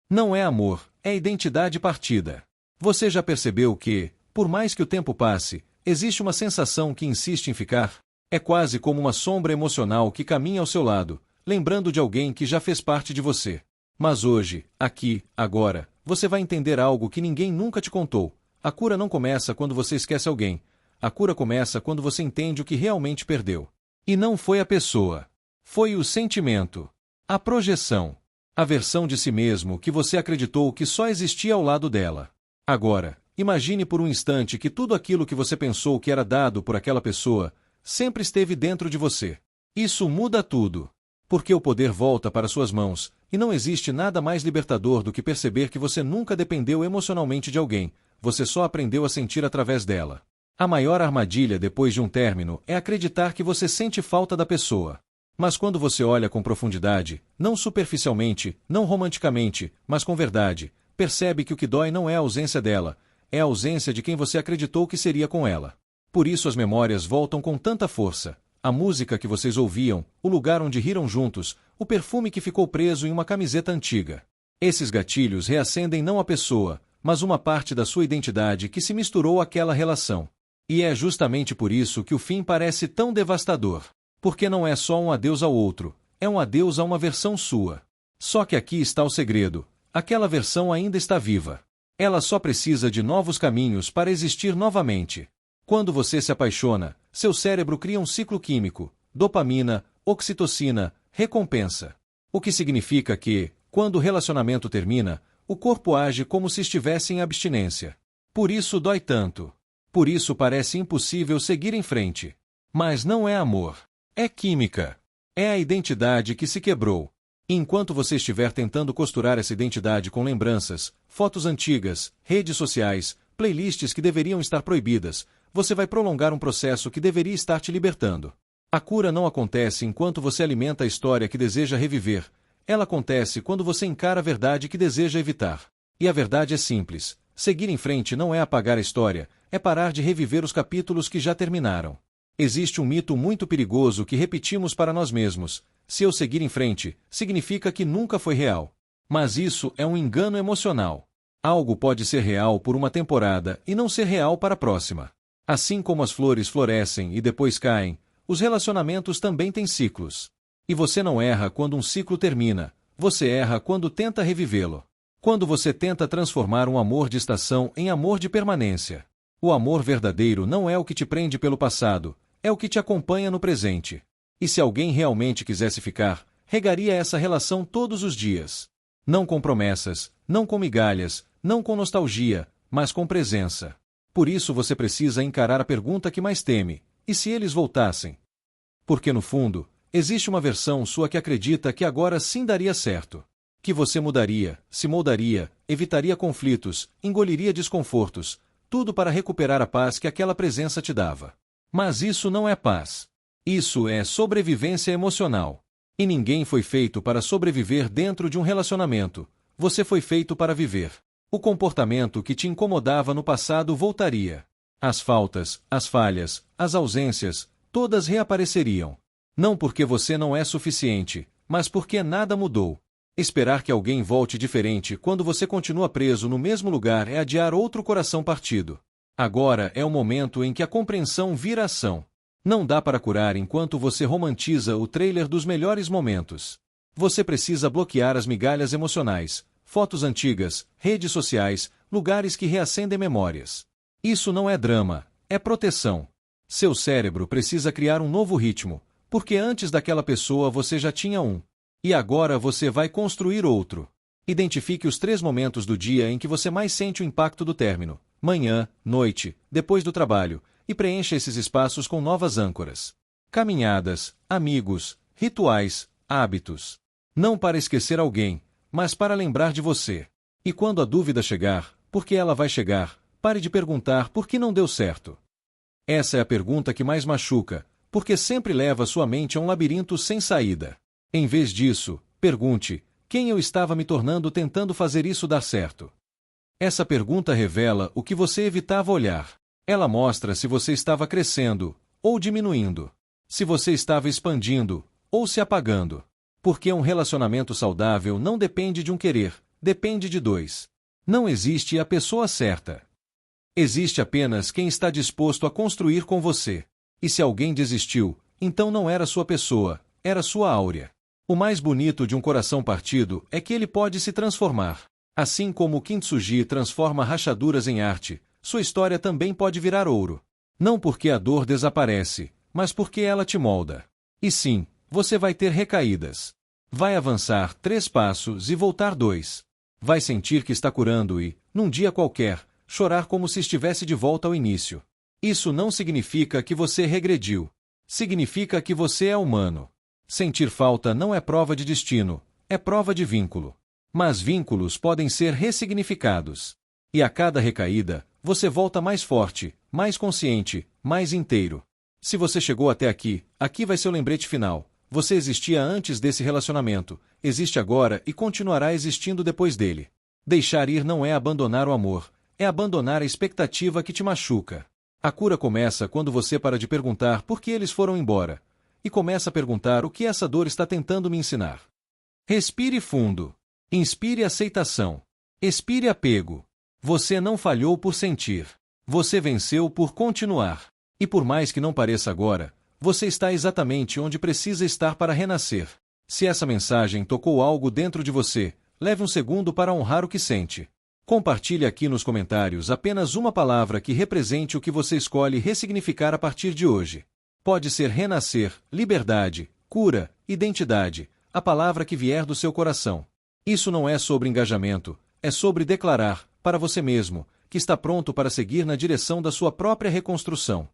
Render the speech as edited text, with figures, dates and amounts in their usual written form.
Não é amor, é identidade partida. Você já percebeu que, por mais que o tempo passe, existe uma sensação que insiste em ficar? É quase como uma sombra emocional que caminha ao seu lado, lembrando de alguém que já fez parte de você. Mas hoje, aqui, agora, você vai entender algo que ninguém nunca te contou. A cura não começa quando você esquece alguém. A cura começa quando você entende o que realmente perdeu. E não foi a pessoa. Foi o sentimento. A projeção. A versão de si mesmo que você acreditou que só existia ao lado dela. Agora, imagine por um instante que tudo aquilo que você pensou que era dado por aquela pessoa sempre esteve dentro de você. Isso muda tudo. Porque o poder volta para suas mãos, e não existe nada mais libertador do que perceber que você nunca dependeu emocionalmente de alguém, você só aprendeu a sentir através dela. A maior armadilha depois de um término é acreditar que você sente falta da pessoa. Mas quando você olha com profundidade, não superficialmente, não romanticamente, mas com verdade, percebe que o que dói não é a ausência dela, é a ausência de quem você acreditou que seria com ela. Por isso as memórias voltam com tanta força. A música que vocês ouviam, o lugar onde riram juntos, o perfume que ficou preso em uma camiseta antiga. Esses gatilhos reacendem não a pessoa, mas uma parte da sua identidade que se misturou àquela relação. E é justamente por isso que o fim parece tão devastador. Porque não é só um adeus ao outro, é um adeus a uma versão sua. Só que aqui está o segredo. Aquela versão ainda está viva. Ela só precisa de novos caminhos para existir novamente. Quando você se apaixona, seu cérebro cria um ciclo químico, dopamina, oxitocina, recompensa. O que significa que, quando o relacionamento termina, o corpo age como se estivesse em abstinência. Por isso dói tanto. Por isso parece impossível seguir em frente. Mas não é amor. É química. É a identidade que se quebrou. E enquanto você estiver tentando costurar essa identidade com lembranças, fotos antigas, redes sociais, playlists que deveriam estar proibidas, você vai prolongar um processo que deveria estar te libertando. A cura não acontece enquanto você alimenta a história que deseja reviver. Ela acontece quando você encara a verdade que deseja evitar. E a verdade é simples. Seguir em frente não é apagar a história, é parar de reviver os capítulos que já terminaram. Existe um mito muito perigoso que repetimos para nós mesmos. Se eu seguir em frente, significa que nunca foi real. Mas isso é um engano emocional. Algo pode ser real por uma temporada e não ser real para a próxima. Assim como as flores florescem e depois caem, os relacionamentos também têm ciclos. E você não erra quando um ciclo termina, você erra quando tenta revivê-lo. Quando você tenta transformar um amor de estação em amor de permanência. O amor verdadeiro não é o que te prende pelo passado, é o que te acompanha no presente. E se alguém realmente quisesse ficar, regaria essa relação todos os dias. Não com promessas, não com migalhas, não com nostalgia, mas com presença. Por isso você precisa encarar a pergunta que mais teme: e se eles voltassem? Porque no fundo, existe uma versão sua que acredita que agora sim daria certo. Que você mudaria, se moldaria, evitaria conflitos, engoliria desconfortos, tudo para recuperar a paz que aquela presença te dava. Mas isso não é paz. Isso é sobrevivência emocional. E ninguém foi feito para sobreviver dentro de um relacionamento. Você foi feito para viver. O comportamento que te incomodava no passado voltaria. As faltas, as falhas, as ausências, todas reapareceriam. Não porque você não é suficiente, mas porque nada mudou. Esperar que alguém volte diferente quando você continua preso no mesmo lugar é adiar outro coração partido. Agora é o momento em que a compreensão vira ação. Não dá para curar enquanto você romantiza o trailer dos melhores momentos. Você precisa bloquear as migalhas emocionais, fotos antigas, redes sociais, lugares que reacendem memórias. Isso não é drama, é proteção. Seu cérebro precisa criar um novo ritmo, porque antes daquela pessoa você já tinha um. E agora você vai construir outro. Identifique os 3 momentos do dia em que você mais sente o impacto do término: manhã, noite, depois do trabalho, e preencha esses espaços com novas âncoras. Caminhadas, amigos, rituais, hábitos. Não para esquecer alguém, mas para lembrar de você. E quando a dúvida chegar, porque ela vai chegar, pare de perguntar por que não deu certo. Essa é a pergunta que mais machuca, porque sempre leva sua mente a um labirinto sem saída. Em vez disso, pergunte: quem eu estava me tornando tentando fazer isso dar certo? Essa pergunta revela o que você evitava olhar. Ela mostra se você estava crescendo ou diminuindo, se você estava expandindo ou se apagando. Porque um relacionamento saudável não depende de um querer, depende de dois. Não existe a pessoa certa. Existe apenas quem está disposto a construir com você. E se alguém desistiu, então não era sua pessoa, era sua áurea. O mais bonito de um coração partido é que ele pode se transformar. Assim como o kintsugi transforma rachaduras em arte, sua história também pode virar ouro. Não porque a dor desaparece, mas porque ela te molda. E sim, você vai ter recaídas. Vai avançar 3 passos e voltar 2. Vai sentir que está curando e, num dia qualquer, chorar como se estivesse de volta ao início. Isso não significa que você regrediu. Significa que você é humano. Sentir falta não é prova de destino, é prova de vínculo. Mas vínculos podem ser ressignificados. E a cada recaída, você volta mais forte, mais consciente, mais inteiro. Se você chegou até aqui, aqui vai seu lembrete final. Você existia antes desse relacionamento, existe agora e continuará existindo depois dele. Deixar ir não é abandonar o amor, é abandonar a expectativa que te machuca. A cura começa quando você para de perguntar por que eles foram embora, e começa a perguntar o que essa dor está tentando me ensinar. Respire fundo. Inspire aceitação. Expire apego. Você não falhou por sentir. Você venceu por continuar. E por mais que não pareça agora, você está exatamente onde precisa estar para renascer. Se essa mensagem tocou algo dentro de você, leve um segundo para honrar o que sente. Compartilhe aqui nos comentários apenas uma palavra que represente o que você escolhe ressignificar a partir de hoje. Pode ser renascer, liberdade, cura, identidade, a palavra que vier do seu coração. Isso não é sobre engajamento, é sobre declarar, para você mesmo, que está pronto para seguir na direção da sua própria reconstrução.